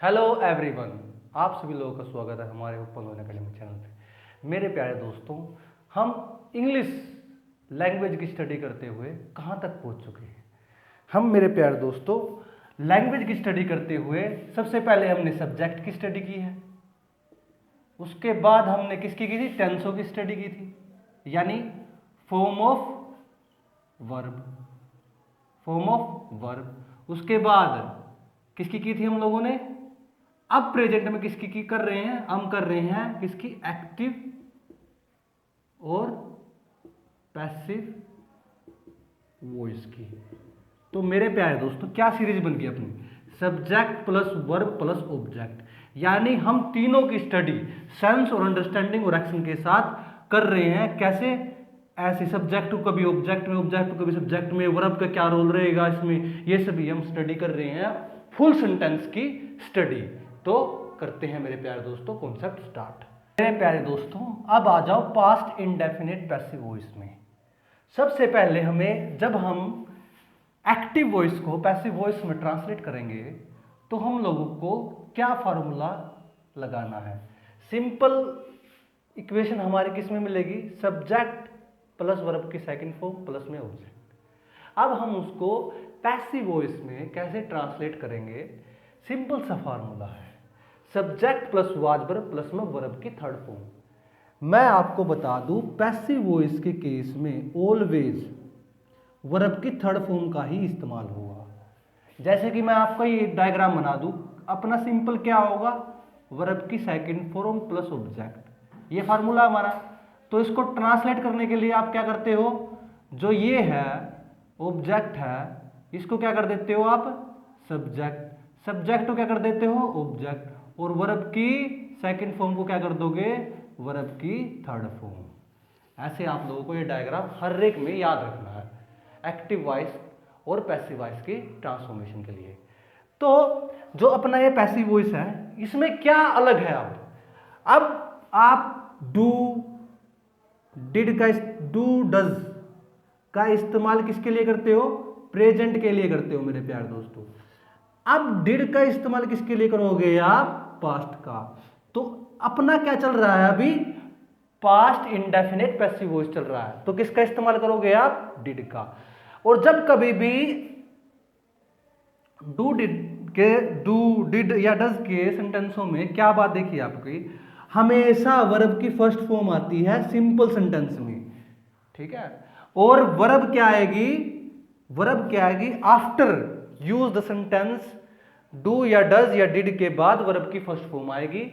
Hello everyone, आप सभी लोगों का स्वागत है हमारे ओपन लर्न एकेडमी चैनल पे। मेरे प्यारे दोस्तों, हम इंग्लिश लैंग्वेज की स्टडी करते हुए कहाँ तक पहुँच चुके हैं। हम मेरे प्यारे दोस्तों लैंग्वेज की स्टडी करते हुए सबसे पहले हमने सब्जेक्ट की स्टडी की है, उसके बाद हमने किसकी की थी, टेंसों की स्टडी की थी, यानी form of verb, form of verb. उसके बाद किसकी की थी हम लोगों ने, अब प्रेजेंट में किसकी की कर रहे हैं, हम कर रहे हैं किसकी, एक्टिव और पैसिव वॉइस की। तो मेरे प्यारे दोस्तों क्या सीरीज बन गई अपनी, subject plus verb plus object, यानी हम तीनों की स्टडी सेंस और अंडरस्टैंडिंग और एक्शन के साथ कर रहे हैं। कैसे, ऐसे सब्जेक्ट को कभी ऑब्जेक्ट में, ऑब्जेक्ट को कभी सब्जेक्ट में, वर्ब का क्या रोल रहेगा इसमें, ये सभी हम स्टडी कर रहे हैं। फुल सेंटेंस की स्टडी तो करते हैं मेरे प्यारे दोस्तों, कॉन्सेप्ट स्टार्ट। मेरे प्यारे दोस्तों अब आ जाओ पास्ट इंडेफिनिट पैसिव वॉइस में। सबसे पहले हमें, जब हम एक्टिव वॉइस को पैसिव वॉइस में ट्रांसलेट करेंगे तो हम लोगों को क्या फार्मूला लगाना है। सिंपल इक्वेशन हमारी किस में मिलेगी, सब्जेक्ट प्लस वर्ब की सेकंड फॉर्म प्लस में ऑब्जेक्ट। अब हम उसको पैसिव वॉइस में कैसे ट्रांसलेट करेंगे, सिंपल सा फार्मूला है, subject plus was verb plus में वर्ब की थर्ड फॉर्म। मैं आपको बता दूं पैसिव वॉइस के केस में ऑलवेज वर्ब की थर्ड फॉर्म का ही इस्तेमाल होगा। जैसे कि मैं आपको ये डायग्राम बना दूं, अपना सिंपल क्या होगा, वर्ब की सेकंड फॉर्म प्लस ऑब्जेक्ट, ये फार्मूला हमारा। तो इसको ट्रांसलेट करने के लिए आप क्या करते हो, जो ये है ऑब्जेक्ट है, इसको क्या कर देते हो आप, सब्जेक्ट, सब्जेक्ट को क्या कर देते हो, ऑब्जेक्ट, और वर्ब की सेकंड फॉर्म को क्या कर दोगे, वर्ब की थर्ड फॉर्म। ऐसे आप लोगों को ये डायग्राम हर एक में याद रखना है, एक्टिव वॉइस और पैसिव वॉइस की ट्रांसफॉर्मेशन के लिए। तो जो अपना ये पैसिव वॉइस है, इसमें क्या अलग है। अब आप डू, डिड का, डू डज का इस्तेमाल किसके लिए करते हो, प्रेजेंट के लिए करते हो मेरे प्यारे दोस्तों। अब डिड का इस्तेमाल किसके लिए करोगे आप, पास्ट का। तो अपना क्या चल रहा है अभी, पास्ट इंडेफिनिट पैसिव वॉइस चल रहा है, तो किसका इस्तेमाल करोगे आप, डिड का। और जब कभी भी डू डिड के, डू डिड या डज के सेंटेंसों में क्या बात देखिए आपकी, हमेशा वर्ब की फर्स्ट फॉर्म आती है सिंपल सेंटेंस में, ठीक है। और वर्ब क्या आएगी, वर्ब क्या आएगी, after use the sentence, do या डज या डिड के बाद वर्ब की फर्स्ट फॉर्म आएगी।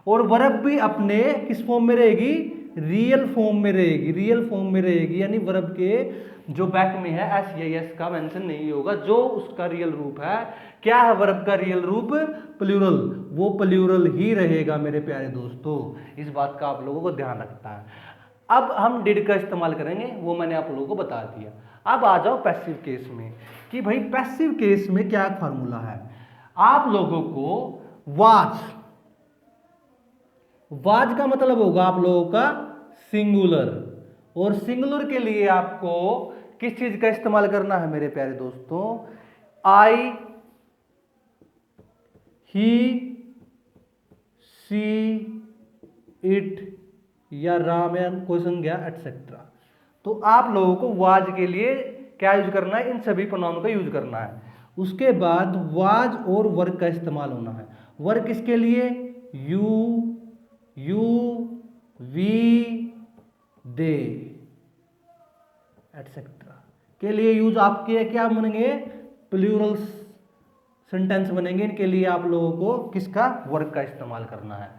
और वर्ब भी अपने किस फॉर्म में रहेगी, रियल फॉर्म में रहेगी, रियल फॉर्म में रहेगी, यानी वर्ब के जो बैक में है एस या एस का मेंशन नहीं होगा, जो उसका रियल रूप है। क्या है वर्ब का रियल रूप, प्लूरल, वो प्लूरल ही रहेगा मेरे प्यारे दोस्तों, इस बात का आप लोगों को ध्यान रखना है। अब हम डिड का इस्तेमाल करेंगे, वो मैंने आप लोगों को बता दिया। अब आ जाओ पैसिव केस में, कि भाई पैसिव केस में क्या फार्मूला है। आप लोगों को वाज, वाज का मतलब होगा आप लोगों का सिंगुलर, और सिंगुलर के लिए आपको किस चीज का इस्तेमाल करना है मेरे प्यारे दोस्तों, आई, ही, सी, इट या रामायण कोई संज्ञा एटसेट्रा। तो आप लोगों को वाज के लिए क्या यूज करना है, इन सभी प्रोनाउन का यूज करना है। उसके बाद वाज और वर्ग का इस्तेमाल होना है। वर्ग किसके लिए, you, you, we, they etcetera के लिए यूज आपके क्या बनेंगे, प्लूरल सेंटेंस बनेंगे। इनके लिए आप लोगों को किसका, वर्ग का इस्तेमाल करना है।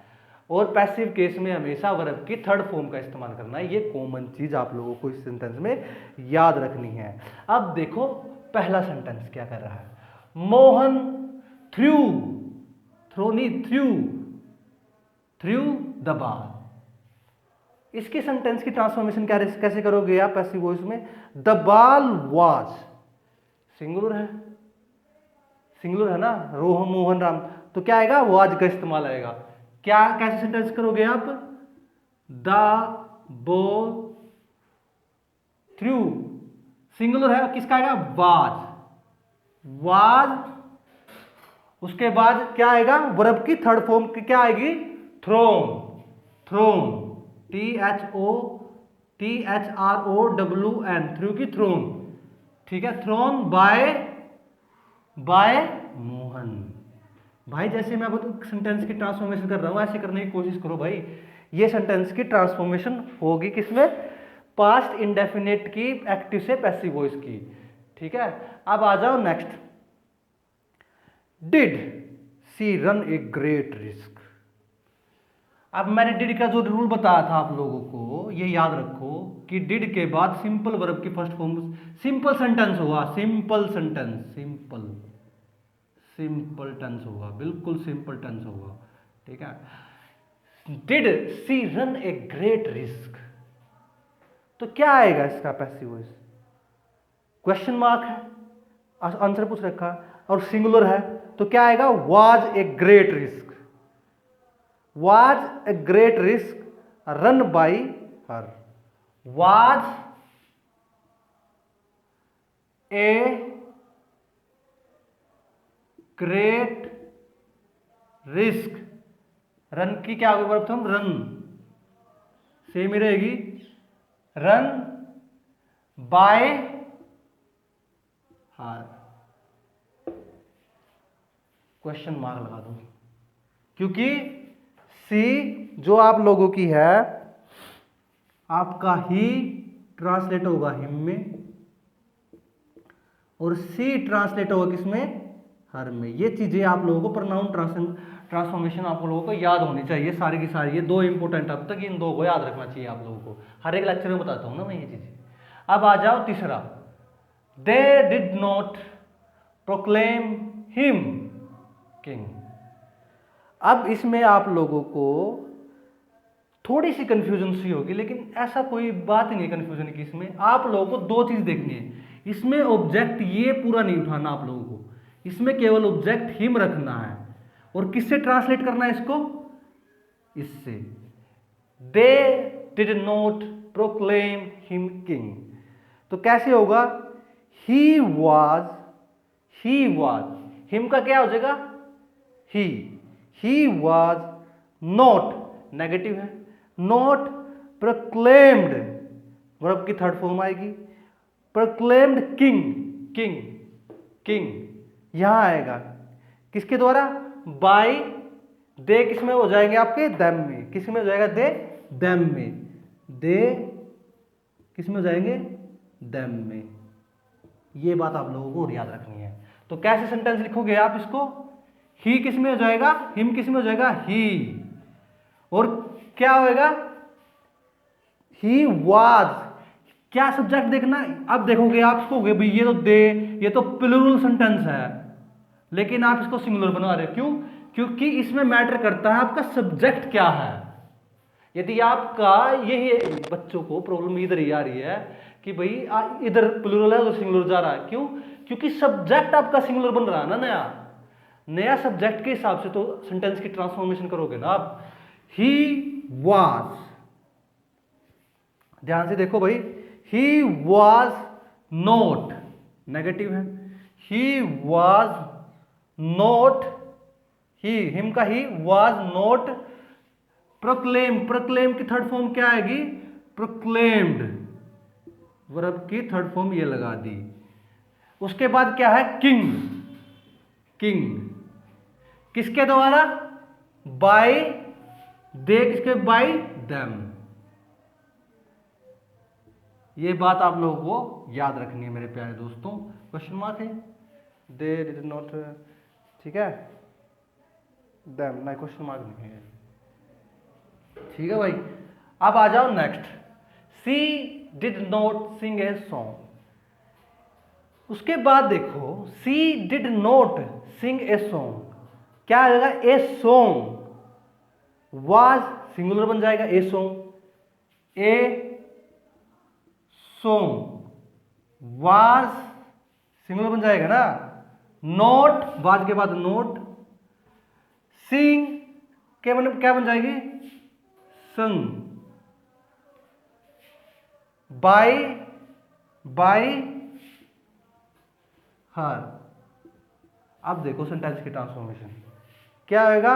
और पैसिव केस में हमेशा वर्ब की थर्ड फॉर्म का इस्तेमाल करना है। ये कॉमन चीज आप लोगों को इस सेंटेंस में याद रखनी है। अब देखो पहला सेंटेंस क्या कर रहा है, मोहन थ्रू, थ्रो नहीं, थ्रू, थ्रू द बॉल। इसकी सेंटेंस की ट्रांसफॉर्मेशन क्या, कैसे करोगे आप पैसिव वॉइस में, द बॉल वाज, सिंगुलर है, सिंगुलर है ना, रोहन मोहन राम, तो क्या आएगा, वाज का इस्तेमाल आएगा। क्या, कैसे सेंटेंस करोगे आप, द बॉल थ्रू, सिंगुलर है, किसका आएगा, वाज, वाज, उसके बाद क्या आएगा, वर्ब की थर्ड फॉर्म की क्या आएगी, थ्रोन, थ्रोन, THROWN, थ्रू की थ्रोन, ठीक है, थ्रोन बाय मोहन। भाई जैसे मैं सेंटेंस की ट्रांसफॉर्मेशन कर रहा हूं ऐसे करने की कोशिश करो भाई। ये सेंटेंस की ट्रांसफॉर्मेशन होगी किसमें, पास्ट इंडेफिनिट की एक्टिव से पैसिव वॉइस की, ठीक है। अब आ जाओ next, did she run a great risk. अब मैंने डिड का जो रूल बताया था आप लोगों को, ये याद रखो कि डिड के बाद सिंपल वर्ब की फर्स्ट फॉर्म सिंपल सेंटेंस होगा, simple sentence, simple simple tense होगा, बिल्कुल सिंपल टेंस होगा, ठीक है। Did she run a great risk, तो क्या आएगा इसका पैसिव वॉइस, क्वेश्चन मार्क है, आंसर पूछ रखा और सिंगुलर है, तो क्या आएगा, was a great risk, was a great risk run by her, was a great risk, run की क्या होगी वर्ब फॉर्म, रन, सेम ही रहेगी, रन बाय हार, क्वेश्चन मार्क लगा दूं क्योंकि सी जो आप लोगों की है आपका ही ट्रांसलेट होगा हिम में और सी ट्रांसलेट होगा किसमें, हर में। ये चीजें आप लोगों को प्रोनाउन ट्रांसफॉर्मेशन आप लोगों को याद होनी चाहिए सारी की सारी, ये दो इंपॉर्टेंट, अब तक इन दो को याद रखना चाहिए आप लोगों को, हर एक लेक्चर में बताता हूं ना मैं ये चीजें। अब आ जाओ तीसरा, they did not proclaim him king. अब इसमें आप लोगों को थोड़ी सी कंफ्यूजन सी होगी, लेकिन ऐसा कोई बात ही नहीं कंफ्यूजन की। इसमें आप लोगों को दो चीज देखनी है, इसमें ऑब्जेक्ट ये पूरा नहीं उठाना आप लोगों को, इसमें केवल ऑब्जेक्ट हिम रखना है और किससे ट्रांसलेट करना है इसको, इससे, they did not proclaim him king, तो कैसे होगा, ही वाज, हिम का क्या हो जाएगा, ही वाज नॉट, नेगेटिव है, नॉट प्रोक्लेम्ड, वर्ब की थर्ड फॉर्म आएगी, प्रोक्लेम्ड किंग, किंग यहां आएगा किसके द्वारा, बाय, दे किसमें हो जाएंगे आपके, देम में, किसमें हो जाएगा, दे देम में, दे किसमें हो जाएंगे, देम में। ये बात आप लोगों को याद रखनी है। तो कैसे सेंटेंस लिखोगे आप इसको, ही किसमें हो जाएगा, हिम किसमें हो जाएगा, ही, और क्या होएगा, ही वाज, क्या सब्जेक्ट देखना, अब देखोगे आप इसको भाई ये तो दे, ये तो प्लूरल सेंटेंस है, लेकिन आप इसको सिंगुलर बना रहे हो, क्यों, क्योंकि इसमें मैटर करता है आपका सब्जेक्ट क्या है। यदि आपका यही बच्चों को प्रॉब्लम इधर ही आ रही है कि भाई इधर प्लूरल है उधर सिंगुलर जा रहा है, क्यों, क्योंकि सब्जेक्ट आपका सिंगुलर बन रहा है ना, नया सब्जेक्ट के हिसाब से तो सेंटेंस की ट्रांसफॉर्मेशन करोगे ना आप। ही वाज, ध्यान से देखो भाई, ही वाज नॉट, नेगेटिव है, he was not, he, him का ही, वाज नॉट प्रोक्लेम की थर्ड फॉर्म क्या आएगी, प्रोक्लेम्ड, वर्ब की थर्ड फॉर्म ये लगा दी। उसके बाद क्या है, किंग किसके द्वारा, बाय, दे किसके, बाय देम। ये बात आप लोगों को याद रखनी है मेरे प्यारे दोस्तों। क्वेश्चन मार्क है, दे डिड नॉट, ठीक है, देम नहीं, क्वेश्चन मार्क नहीं है, ठीक है भाई। अब आ जाओ next, she did not sing a song. उसके बाद देखो, she did not sing a song, क्या आ जाएगा, ए सॉन्ग, वाज सिंगुलर बन जाएगा, a song, a song, was singular बन जाएगा ना, नोट, वाज के बाद नोट, सिंग के मतलब क्या बन जाएगी, संग, बाय हर। अब देखो सेंटेंस की ट्रांसफॉर्मेशन क्या होगा,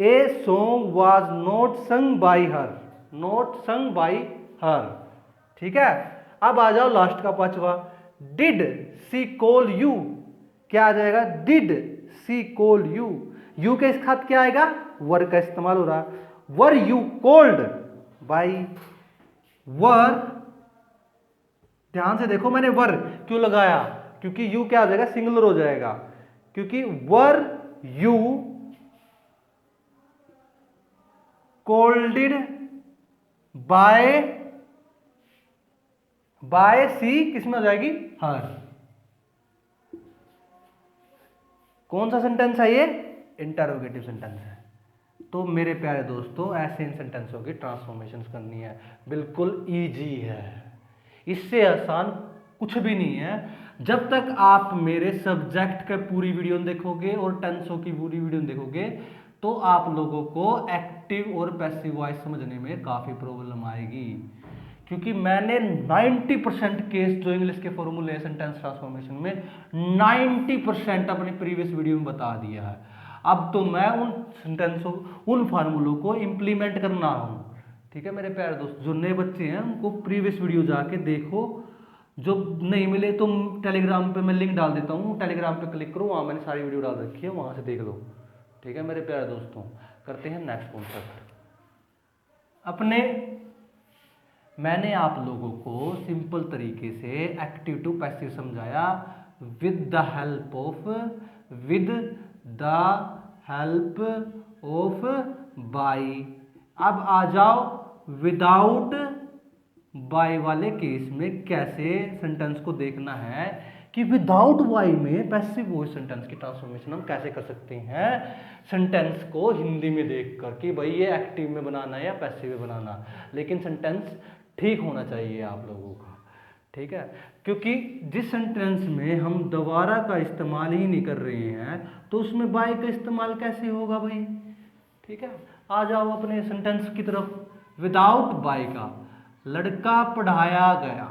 ए सॉन्ग वाज नॉट संग बाई हर, नॉट संग बाई हर, ठीक है। अब आ जाओ लास्ट का पांचवा, डिड सी कॉल यू, क्या आ जाएगा, did she call you, you के साथ क्या आएगा, वर का इस्तेमाल हो रहा, were you called by, were, ध्यान से देखो मैंने वर क्यों लगाया, क्योंकि यू क्या हो जाएगा, सिंगुलर हो जाएगा, क्योंकि वर यू कॉल्डेड बाय सी किसमें हो जाएगी, हर। कौन सा सेंटेंस है ये, इंटरोगेटिव सेंटेंस है। तो मेरे प्यारे दोस्तों ऐसे इन सेंटेंसों की ट्रांसफॉर्मेशन करनी है, बिल्कुल इजी है, इससे आसान कुछ भी नहीं है। जब तक आप मेरे सब्जेक्ट का पूरी वीडियो देखोगे और टेंसों की पूरी वीडियो देखोगे तो आप लोगों को एक्टिव और पैसिव वॉइस समझने में काफ़ी प्रॉब्लम आएगी, क्योंकि मैंने 90% केस जो इंग्लिश के फॉर्मूले है सेंटेंस ट्रांसफॉर्मेशन में 90% अपनी प्रीवियस वीडियो में बता दिया है। अब तो मैं उन सेंटेंसों उन फार्मूलों को इम्प्लीमेंट करना हूँ, ठीक है मेरे प्यारे दोस्त। जो नए बच्चे हैं उनको प्रीवियस वीडियो जाके देखो, जो नहीं मिले तो टेलीग्राम पे मैं लिंक डाल देता हूँ, टेलीग्राम पे क्लिक करो, वहाँ मैंने सारी वीडियो डाल रखी है, वहाँ से देख लो, ठीक है मेरे प्यारे दोस्तों। करते हैं नेक्स्ट कॉन्सेप्ट अपने। मैंने आप लोगों को सिंपल तरीके से एक्टिव टू पैसिव समझाया with the help of by. अब आ जाओ विदाउट बाई वाले केस में कैसे सेंटेंस को देखना है कि विदाउट बाई में पैसिव वॉइस सेंटेंस की ट्रांसफॉर्मेशन हम कैसे कर सकते हैं, सेंटेंस को हिंदी में देखकर कि भाई ये एक्टिव में बनाना है या पैसिव में बनाना, लेकिन सेंटेंस ठीक होना चाहिए आप लोगों का, ठीक है। क्योंकि जिस सेंटेंस में हम दोबारा का इस्तेमाल ही नहीं कर रहे हैं तो उसमें बाय का इस्तेमाल कैसे होगा भाई, ठीक है। आ जाओ अपने सेंटेंस की तरफ। विदाउट बाय का, लड़का पढ़ाया गया,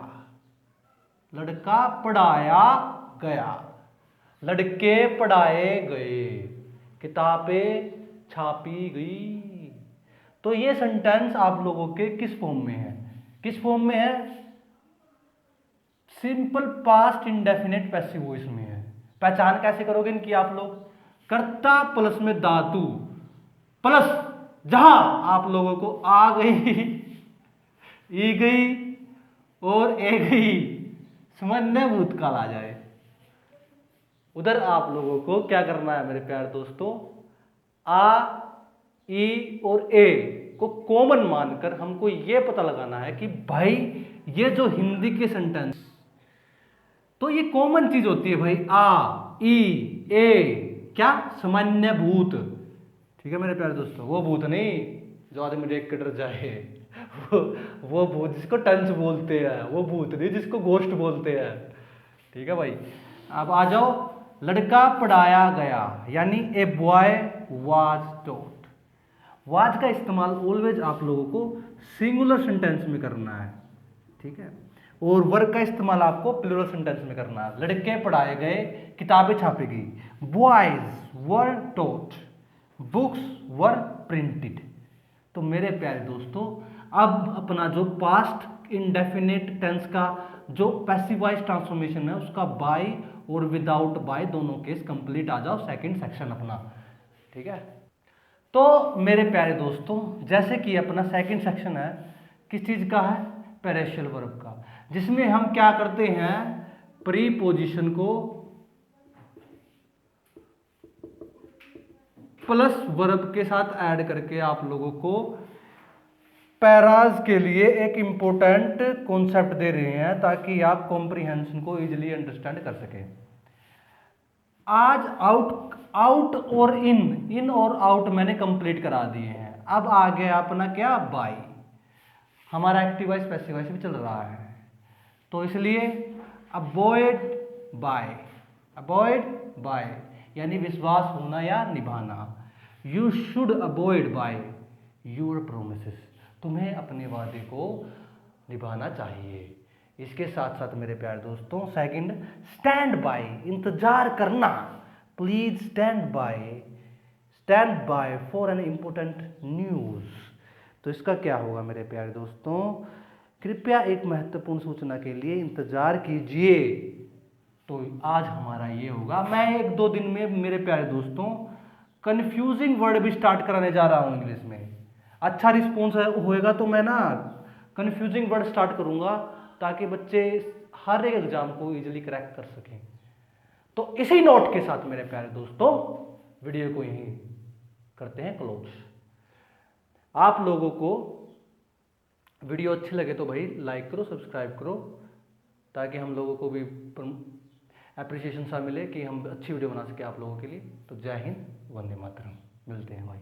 लड़का पढ़ाया गया, लड़के पढ़ाए गए, किताबें छापी गई। तो ये सेंटेंस आप लोगों के किस फॉर्म में है, किस फॉर्म में है, simple past indefinite passive voice में है। पहचान कैसे करोगे इनकी आप लोग, कर्ता प्लस में धातु प्लस जहां आप लोगों को आ गई, ई गई और ए गई सामान्य भूतकाल आ जाए, उधर आप लोगों को क्या करना है मेरे प्यारे दोस्तों, आ ई और ए को कॉमन मानकर हमको ये पता लगाना है कि भाई ये जो हिंदी के सेंटेंस, तो ये कॉमन चीज होती है भाई, आ ई ए क्या, सामान्य भूत, ठीक है मेरे प्यारे दोस्तों। वो भूत नहीं जो आदमी देख के डर जाए, वो भूत जिसको टंच बोलते हैं, वो भूत नहीं जिसको गोश्त बोलते हैं, ठीक है भाई। अब आ जाओ लड़का पढ़ाया गया, यानी a boy was taught. Was का इस्तेमाल ऑलवेज आप लोगों को सिंगुलर सेंटेंस में करना है, ठीक है, और वर्ग का इस्तेमाल आपको प्लूरल सेंटेंस में करना है। लड़के पढ़ाए गए, किताबें छापी गई, boys were taught, books were printed. तो मेरे प्यारे दोस्तों अब अपना जो पास्ट इंडेफिनिट टेंस का जो पैसिव वॉइस ट्रांसफॉर्मेशन है उसका बाय और विदाउट बाय दोनों केस कंप्लीट। आ जाओ सेकंड सेक्शन अपना, ठीक है। तो मेरे प्यारे दोस्तों जैसे कि अपना सेकंड सेक्शन है किस चीज का है, पैरेशियल वर्ब का, जिसमें हम क्या करते हैं, प्रीपोजिशन को प्लस वर्ब के साथ ऐड करके आप लोगों को पैराज के लिए एक इंपॉर्टेंट कॉन्सेप्ट दे रहे हैं ताकि आप कॉम्प्रिहेंशन को इजीली अंडरस्टैंड कर सकें। आज आउट और इन और आउट मैंने कंप्लीट करा दिए हैं। अब आ गया अपना क्या, बाय। हमारा एक्टिव वॉइस पैसिव वॉइस भी चल रहा है, तो इसलिए अवॉइड बाय यानी विश्वास होना या निभाना। You should avoid by your promises, तुम्हें अपने वादे को निभाना चाहिए। इसके साथ साथ मेरे प्यारे दोस्तों सेकंड, स्टैंड बाय, इंतजार करना, please stand by for an important news. तो इसका क्या होगा मेरे प्यारे दोस्तों, कृपया एक महत्वपूर्ण सूचना के लिए इंतजार कीजिए। तो आज हमारा ये होगा, मैं 1-2 दिन में मेरे प्यारे दोस्तों कंफ्यूजिंग वर्ड भी स्टार्ट कराने जा रहा हूं इंग्लिश में। अच्छा रिस्पॉन्स होएगा तो मैं ना कंफ्यूजिंग वर्ड स्टार्ट करूंगा, ताकि बच्चे हर एक एग्जाम को इजीली क्रैक कर सकें। तो इसी नोट के साथ मेरे प्यारे दोस्तों वीडियो को यहीं करते हैं क्लोज। आप लोगों को वीडियो अच्छे लगे तो भाई लाइक करो, सब्सक्राइब करो, ताकि हम लोगों को भी एप्रिसिएशन सा मिले कि हम अच्छी वीडियो बना सके आप लोगों के लिए। तो जय हिंद, वंदे मातरम। मिलते हैं भाई।